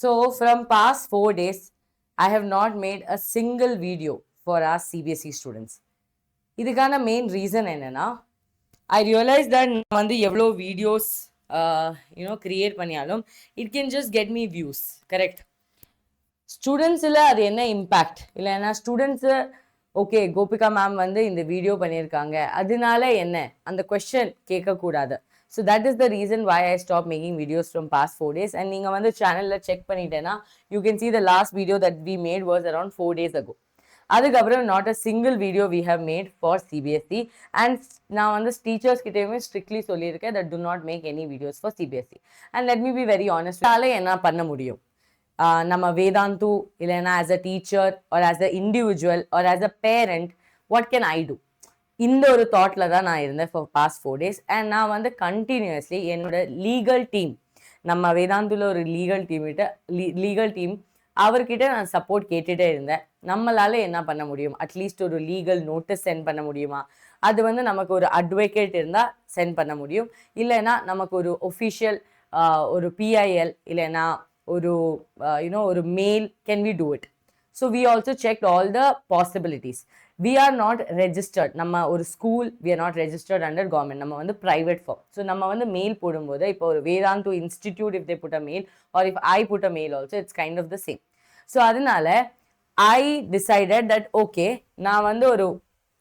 So from past 4 days, I have not made a single video for our CBSE students. இதுக்கான main reason என்னன்னா, I realize that நான் வந்து எவ்வளோ videos create பண்ணியாலும் it can just get me views. Correct. ஸ்டூடெண்ட்ஸில் அது என்ன impact இல்லைன்னா ஸ்டூடெண்ட்ஸு ஓகே கோபிகா மேம் வந்து இந்த வீடியோ பண்ணியிருக்காங்க அதனால என்ன அந்த கொஸ்டின் கேட்கக்கூடாது. So that is the reason why I stop making videos from past 4 days. And நீங்கள் வந்து சேனலில் செக் பண்ணிட்டேன்னா you can see the last video that we made was around 4 days ago. அதுக்கப்புறம் not a single video we have made for CBSE. And நான் வந்து teachers கிட்டேயுமே strictly சொல்லியிருக்கேன் that do not make any videos for CBSE. And let me be very honest, என்ன பண்ண முடியும்? நம்ம வேதாந்து இல்லைன்னா as a teacher or as a individual or as a parent what can I do? இந்த ஒரு தாட்டில் தான் நான் இருந்தேன் ஃபார் பாஸ்ட் 4 days. அண்ட் நான் வந்து கண்டினியூஸ்லி என்னோட லீகல் டீம், நம்ம வேதாந்துல ஒரு லீகல் டீம் அவர்கிட்ட நான் சப்போர்ட் கேட்டுகிட்டே இருந்தேன். நம்மளால என்ன பண்ண முடியும்? அட்லீஸ்ட் ஒரு லீகல் நோட்டீஸ் சென்ட் பண்ண முடியுமா? அது வந்து நமக்கு ஒரு அட்வொகேட் இருந்தால் சென்ட் பண்ண முடியும். இல்லைன்னா நமக்கு ஒரு ஒஃபிஷியல் ஒரு பிஐஎல் இல்லைன்னா ஒரு ஒரு mail, can we do it? So we also check all the possibilities. we are not registered, நம்ம ஒரு school, we are not registered under government, நம்ம வந்து private firm. ஸோ நம்ம வந்து மெயில் போடும்போது இப்போ ஒரு Vedantu institute if they put a mail or if I put a mail also it's kind of the same. So அதனால I decided that okay, நான் வந்து ஒரு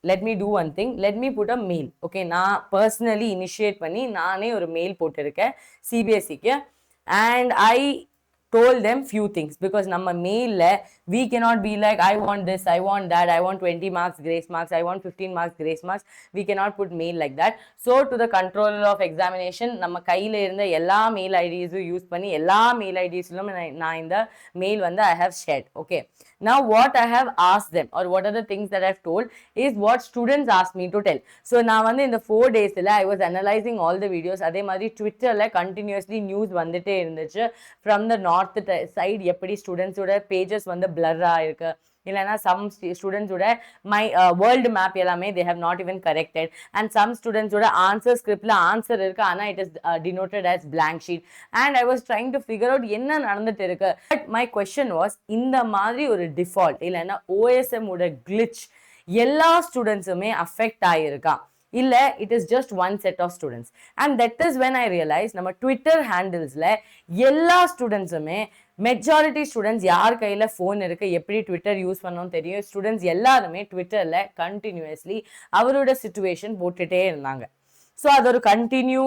let me do one thing, let me put a mail. okay, நான் personally initiate பண்ணி நானே ஒரு mail போட்டிருக்கேன் சிபிஎஸ்சிக்கு. and I told them few things because நம்ம மெயில்ல we cannot be like I want this, I want that, I want 20 marks grace marks, I want 15 marks grace marks. We cannot put mail like that. So to the controller of examination, நம்ம கையில இருந்த எல்லா mail ஐடிஸும் use பண்ணி எல்லா mail ஐடிஸ்லும் நான் இந்த mail வந்து I have shared. okay, now what I have asked them or what are the things that I have told is what students asked me to tell. So நான் வந்து இந்த 4 daysல I was analyzing all the videos. அதே மாதிரி ட்விட்டர்ல continuously news வந்துட்டே இருந்துச்சு from the north side, எப்படி ஸ்டூடெண்ட்ஸோட pages வந்து பிளர்ரா இருக்கு, இல்லைன்னா சம் ஸ்டூடெண்ட்ஸோட மை வேர்ல்டு மேப் எல்லாமே they have not even corrected, and some ஸ்டூடெண்ட்ஸோட ஆன்சர் ஸ்கிரிப்ட்ல ஆன்சர் இருக்கு ஆனா it is denoted as blank sheet. and I was trying to figure out என்ன நடந்துட்டு இருக்கு. but my question was, இந்த மாதிரி ஒரு டிஃபால்ட் இல்லைன்னா OSM ஓட glitch எல்லா ஸ்டூடெண்ட்ஸுமே அஃபெக்ட் ஆகிருக்கா இல்ல it is just one set of students? and that is when I realized நம்ம ட்விட்டர் ஹேண்டில்ஸ்ல எல்லா ஸ்டூடெண்ட்ஸுமே மெஜாரிட்டி ஸ்டூடெண்ட்ஸ் யார் கையில் ஃபோன் இருக்கு, எப்படி ட்விட்டர் யூஸ் பண்ணணும்னு தெரியும், ஸ்டூடெண்ட்ஸ் எல்லாருமே ட்விட்டரில் கண்டினியூஸ்லி அவரோட சிச்சுவேஷன் போட்டுகிட்டே இருந்தாங்க. ஸோ அது ஒரு கண்டினியூ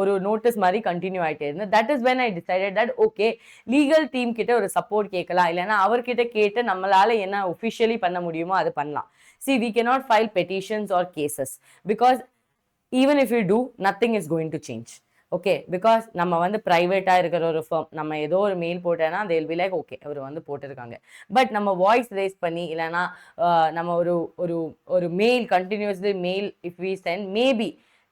ஒரு நோட்டீஸ் மாதிரி கண்டினியூ ஆகிட்டே இருந்தது. That is when I decided that okay, legal team கிட்ட ஒரு சப்போர்ட் கேட்கலாம், இல்லைன்னா அவர்கிட்ட கேட்டு நம்மளால என்ன ஒஃபிஷியலி பண்ண முடியுமோ அது பண்ணலாம். See, we cannot file petitions or cases because even if we do, nothing is going to change. okay, because நம்ம வந்து ப்ரைவேட்டா இருக்கிற ஒரு ஃபர்ம், நம்ம ஏதோ ஒரு மெயில் போட்டேன்னா they will be like okay அவர் வந்து போட்டிருக்காங்க. பட் நம்ம வாய்ஸ் ரேஸ் பண்ணி இல்லைன்னா நம்ம ஒரு ஒரு ஒரு mail continuously mail if we send, maybe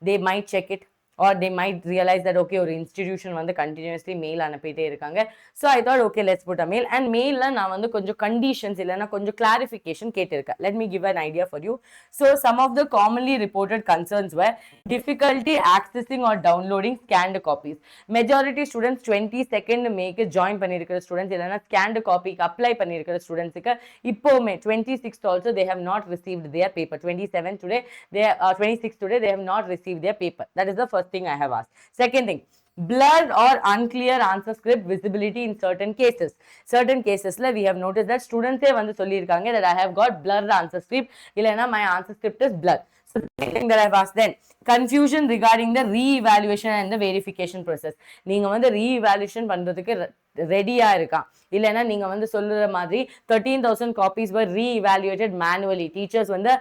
they might check it or they might realize that okay ஒரு இன்ஸ்டிடியூஷன் வந்து கண்டினியூஸ்லி மெயில் அனுப்பிட்டே இருக்காங்க. So I thought okay let's put a mail. And மெயிலில் நான் வந்து கொஞ்சம் கண்டிஷன்ஸ் இல்லைன்னா கொஞ்சம் கிளாரிஃபிகேஷன் கேட்டிருக்கேன். Let me give an idea for you. So some of the commonly reported concerns were difficulty accessing or downloading scanned copies. Majority students 22nd மேக்கு join பண்ணியிருக்கிற students இல்லைன்னா ஸ்கேண்ட் காப்பிக்கு அப்ளை பண்ணியிருக்கிற ஸ்டூடெண்ட்ஸுக்கு இப்போவுமே 26th also they have not received their paper. 27th today, 26th today they have not received their paper. That is the first thing I have asked. Second thing, blurred or unclear answer script visibility in certain cases. Certain cases la we have noticed that students e vandu sollirukanga that I have got blurred answer script, illana my answer script is blurred. So the thing that I have asked then, confusion regarding the re-evaluation and the verification process. நீங்க வந்து re-evaluation பண்றதுக்கு ரெடியா இருக்கா, இல்லைன்னா நீங்க வந்து சொல்லுற மாதிரி 13,000 copies were re-evaluated manually, teachers வந்து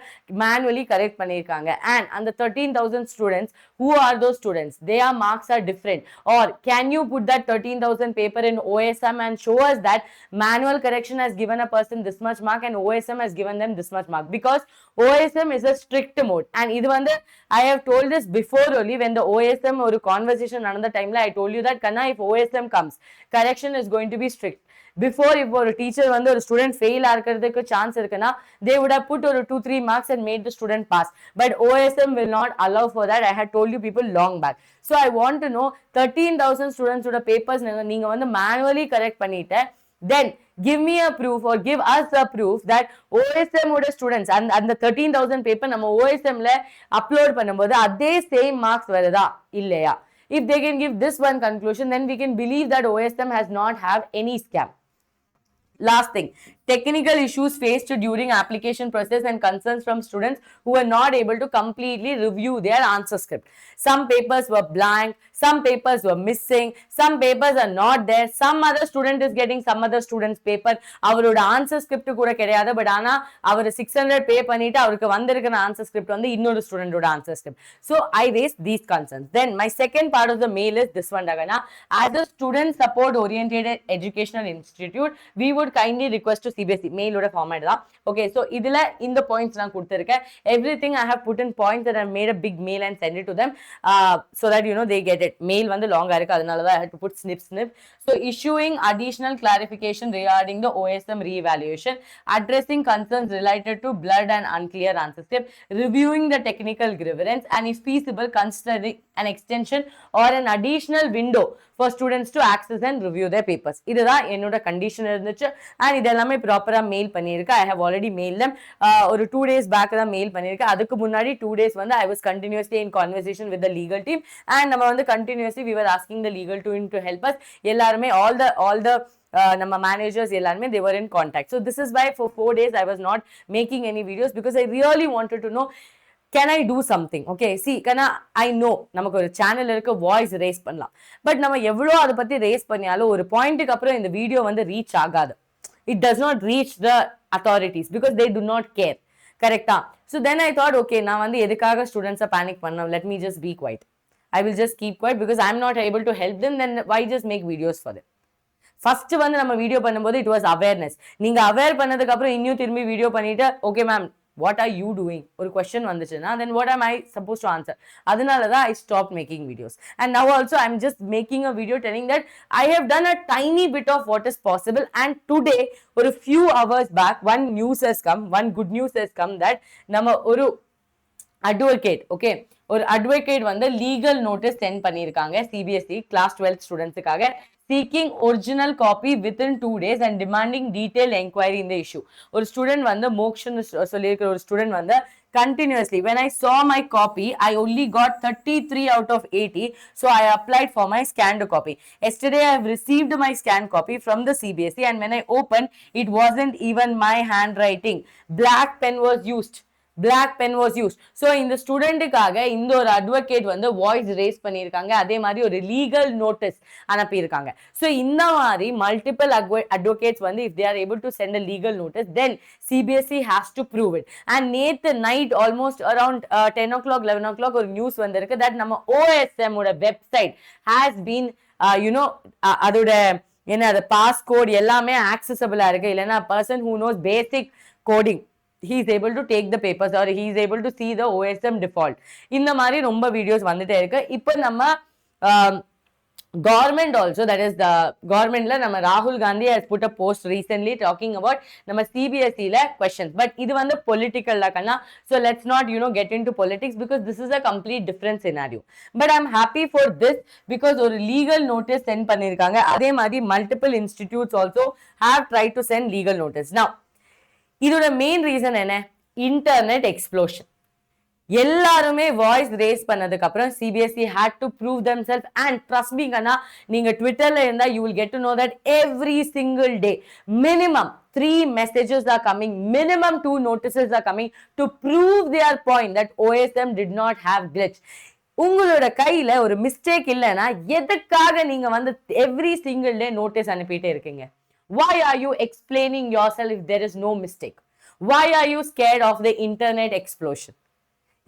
manually correct பண்ணியிருக்காங்க. and அந்த 13,000 students, who are those students? their marks are different, or can you put that 13,000 paper in OSM and show us that manual correction has given a person this much mark and OSM has given them this much mark? because OSM is a strict mode. and இது வந்து I have told this before only, when the OSM ஒரு conversation நடந்த டைம்ல I told you that Kanna, if OSM comes, correction is going to be strict. Before, if ஒரு teacher வந்து ஒரு student fail ஆகிறதுக்கு chance இருக்குன்னா, they would have put ஒரு 2-3 marks and made the student pass. But OSM will not allow for that. I had told you people long back. So I want to know 13,000 students ஓட papers நீங்க வந்து manually correct பண்ணிட்டு, then give me a proof or give us a proof that OSM ஓட students அந்த 13,000 paper நம்ம OSM ல upload பண்ணும்போது அதே same marks வருதா இல்லையா? If they can give this one conclusion, then we can believe that OSM has not have any scam. Last thing, technical issues faced during application process and concerns from students who were not able to completely review their answer script. Some papers were blank, some papers were missing, some papers are not there, some other student is getting some other student's paper. அவரோட answer script கூட கிடையாது, but ஆனா அவர் 600 pay பண்ணிட்டு அவருக்கு வந்திருக்கிற answer script வந்து இன்னொரு student ஓட answer script. So I raised these concerns. Then my second part of the mail is this one, Dagana. As a student support oriented educational institute, we would kindly request to CBSE mail oda format da. Okay, so idila in the points na kuduthirken, everything I have put in points that I made a big mail and send it to them, so that you know they get it. Mail vandu long irukku, adanal I had to put snip. So issuing additional clarification regarding the OSM re-evaluation, addressing concerns related to blood and unclear answer script, reviewing the technical grievance, and if feasible considering an extension or an additional window for students to access and review their papers. Idha enoda condition irundhuchu, and idellame proper mail pannirukka. I have already mailed them or 2 days back da mail pannirukka. Adukku munnadi 2 days vandu I was continuously in conversation with the legal team, and nama vandu continuously we were asking the legal team to help us. Ellarume all the nama managers ellarume they were in contact. So this is why for 4 days I was not making any videos, because I really wanted to know, can I do something? Okay, see, I know நமக்கு ஒரு channel இருக்கு, voice race பண்ணலாம், but நம்ம எவ்வளோ அதை பத்தி race பண்ணியாலும் ஒரு பாயிண்ட்டுக்கு அப்புறம் இந்த வீடியோ வந்து ரீச் ஆகாது. It does not reach the authorities because they do not care. கரெக்டா? So then I thought, okay, நான் வந்து எதுக்காக ஸ்டூடெண்ட்ஸை பேனிக் பண்ணோம், let me just be quiet. I will just keep quiet because I'm not able to help them, then why just make videos for them? First வந்து நம்ம video பண்ணும்போது it was awareness. நீங்க aware பண்ணதுக்கு அப்புறம் இன்னும் திரும்பி video பண்ணிட்டு, okay ma'am what are you doing ஒரு question வந்துச்சுன்னா, then what am I supposed to answer? அதனால தான் I stopped making videos. And now also I'm just making a video telling that I have done a tiny bit of what is possible. And today or a few hours back one good news has come that நம்ம ஒரு advocate, okay, ஒரு advocate வந்து legal notice send பண்ணிருக்காங்க CBSE class 12 ஸ்டூடெண்ட்ஸுக்காக, seeking original copy within 2 days and demanding detailed inquiry in the issue. ஒரு student வந்து மோக்ஷன் சொல்லியிருக்கிற ஒரு student வந்து continuously, when I saw my copy, I only got 33 out of 80, so I applied for my scanned copy. Yesterday I have received my scanned copy from the CBSE, and when I opened, it wasn't even my handwriting. Black pen was used. So இந்த ஸ்டூடெண்ட்டுக்காக இந்த ஒரு advocate வந்து voice race பண்ணியிருக்காங்க, அதே மாதிரி ஒரு legal notice அனுப்பியிருக்காங்க. So இந்த மாதிரி மல்டிபிள் அட்வொகேட்ஸ் வந்து if they are able to send a legal notice, then CBSE has to prove it. And நேற்று night almost around 10 o'clock 11 o'clock ஒரு நியூஸ் வந்திருக்கு தட் நம்ம OSM ஓட வெப்சைட் ஹேஸ் பீன் யூனோ அதோட என்ன அது பாஸ் கோட் எல்லாமே ஆக்சசபிளா இருக்கு. இல்லைன்னா person who knows basic coding, he is able to take the papers or he is able to see the OSM default. இந்த மாதிரி ரொம்ப வீடியோஸ் வந்துட்டே இருக்கு. இப்போ நம்ம government also, that is the governmentல நம்ம ராகுல் Gandhi has put a post recently talking about நம்ம CBSE ல questions, but இது வந்து political ல கண்ணா. So let's not get into politics because this is a complete different scenario. But I'm happy for this because ஒரு legal notice send பண்ணிருக்காங்க. அதே மாதிரி multiple institutes also have tried to send legal notice. Now இதோட main reason என்ன? Internet explosion. எல்லாருமே voice race பண்ணதுக்கு அப்புறம் CBSE had to prove themselves, and trust me கண்ணா, நீங்க ட்விட்டர்ல இருந்தா you will get to know that every single day minimum 3 messages are coming, minimum 2 notices are coming to prove their point that OSM did not have glitch. உங்களோட கையில ஒரு mistake இல்லைன்னா எதுக்காக நீங்க வந்து every single day notice அனுப்பிட்டே இருக்கீங்க? Why are you explaining yourself if there is no mistake? Why are you scared of the internet explosion?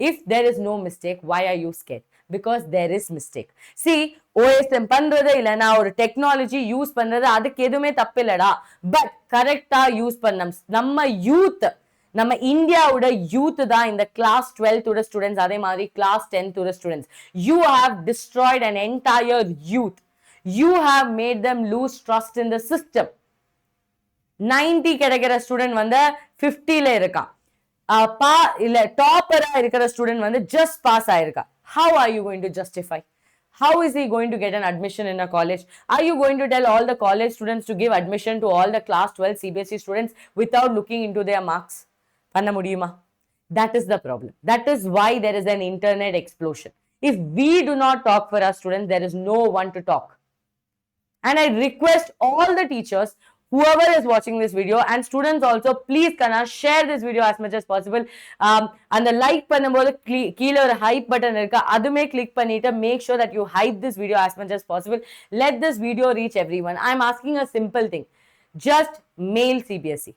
If there is no mistake, why are you scared? Because there is mistake. See, OSM பண்றது இல்லைனா ஒரு technology use பண்றது அதுக்கு எதுவுமே தப்பு இல்லடா, but கரெக்டா use பண்ணணும். நம்ம யூத், நம்ம இந்தியாவோட யூத் தான் இந்த கிளாஸ் 12 ஓட ஸ்டூடெண்ட்ஸ், அதே மாதிரி கிளாஸ் 10 ஓட students. You have destroyed an entire youth. You have made them lose trust in the system. 90 கிடைக்கிற ஸ்டூடெண்ட் வந்து 50ல இருக்கான். இல்ல டாப்பரா இருக்கிற ஸ்டூடெண்ட் வந்து ஜஸ்ட் பாஸ் ஆயிருக்கா. How are you going to justify? How is he going to get an admission in a college? Are you going to tell all the college students to give admission to all the class 12 CBSE students without looking into their marks? பண்ண முடியுமா? That is the problem. That is why there is an internet explosion. If we do not talk for our students, there is no one to talk. And I request all the teachers, whoever is watching this video, and students also, please share this video as much as possible. And the like பண்ணும்போது கீழே ஒரு hype button இருக்கு, அதுமே click பண்ணிட்டு make sure that you hype this video as much as possible. Let this video reach everyone. I'm asking a simple thing. Just mail CBSE.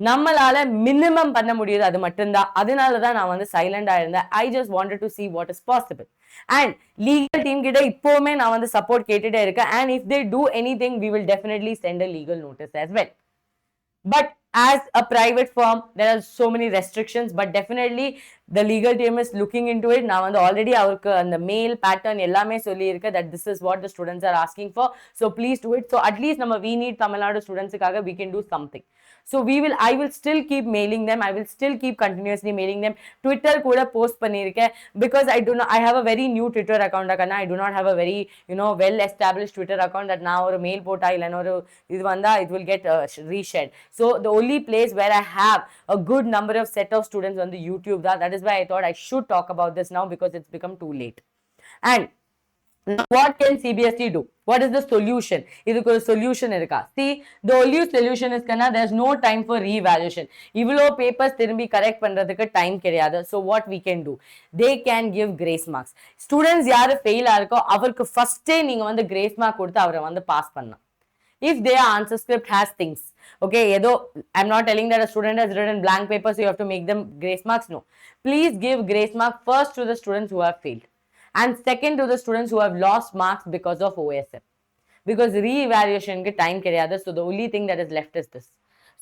நம்மளால minimum பண்ண முடியுது அது மட்டும்தான். அதனால தான் நான் வந்து சைலண்டா இருந்தேன். I just wanted to see what is possible. And legal team கிட்ட இப்போவுமே நான் வந்து சப்போர்ட் கேட்டுட்டே இருக்கேன். And if they do anything, we will definitely send a legal notice as well. But as a private firm, there are so many restrictions, but definitely the legal team is looking into it. நான் வந்து already அவருக்கு அந்த mail pattern எல்லாமே சொல்லி இருக்கு that this is what the students are asking for. So please do it. So at least நம்ம we need Tamil Nadu studentsக்காக we can do something. So I will still keep mailing them. I will still keep continuously mailing them. Twitter கூட post பண்ணிருக்கேன் because I have a very new Twitter account. I do not have a very well established Twitter account that நான் ஒரு mail போட்டா இல்லைன்னா ஒரு இது வந்தா it will get reshared. So the only place where I have a good number of set of students on the YouTube, that is why I thought I should talk about this now because it's become too late. And what can CBSE do? What is the solution? இதுக்கு ஒரு solution இருக்கா? See, the only solution is there's no time for re-evaluation. இவ்வளோ papers திரும்பி correct பண்றதுக்கு time கிடையாது. So what we can do? They can give grace marks. Students யாரு fail ஆயிருக்கோ அவருக்கு first நீங்க வந்து grace mark கொடுத்து அவரை வந்து pass பண்ணலாம். If their answer script has things, okay, I'm not telling that a student has written blank paper, so you have to make them grace marks. No. Please give grace mark first to the students who have failed. And second to the students who have lost marks because of OSM. Because re-evaluation ke time keriyada, so the only thing that is left is this.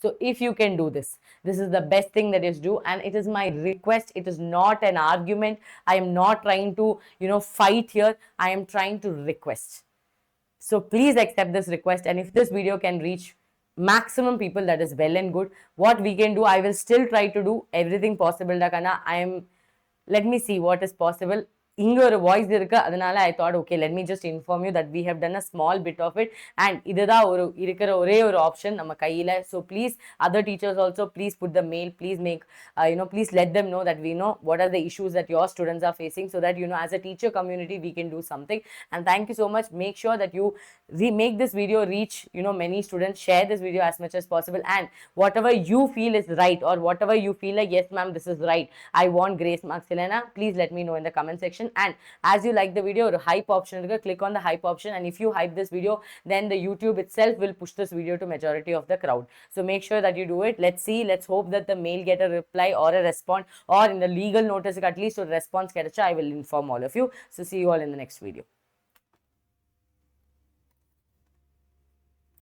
So if you can do this, this is the best thing that is do, and it is my request. It is not an argument. I am not trying to, fight here. I am trying to request. So please accept this request, and if this video can reach maximum people, that is well and good. What we can do, I will still try to do everything possible. Let me see what is possible. இங்க ஒரு voice இருக்கு, அதனால I thought okay, let me just inform you that we have done a small bit of it, and இதுதான் இருக்கிற ஒரே ஒரு option நம்ம கையில. So please, other teachers also, please put the mail, please make please let them know that we know what are the issues that your students are facing, so that as a teacher community we can do something. And thank you so much. Make sure that you make this video reach many students. Share this video as much as possible, and whatever you feel is right, or whatever you feel like yes ma'am this is right, I want grace marks Elena, please let me know in the comment section. And as you like the video, a hype option, click on the hype option, and if you hype this video, then the YouTube itself will push this video to majority of the crowd. So make sure that you do it. Let's see, let's hope that the mail get a reply or a response, or in the legal notice at least a response. I will inform all of you. So see you all in the next video.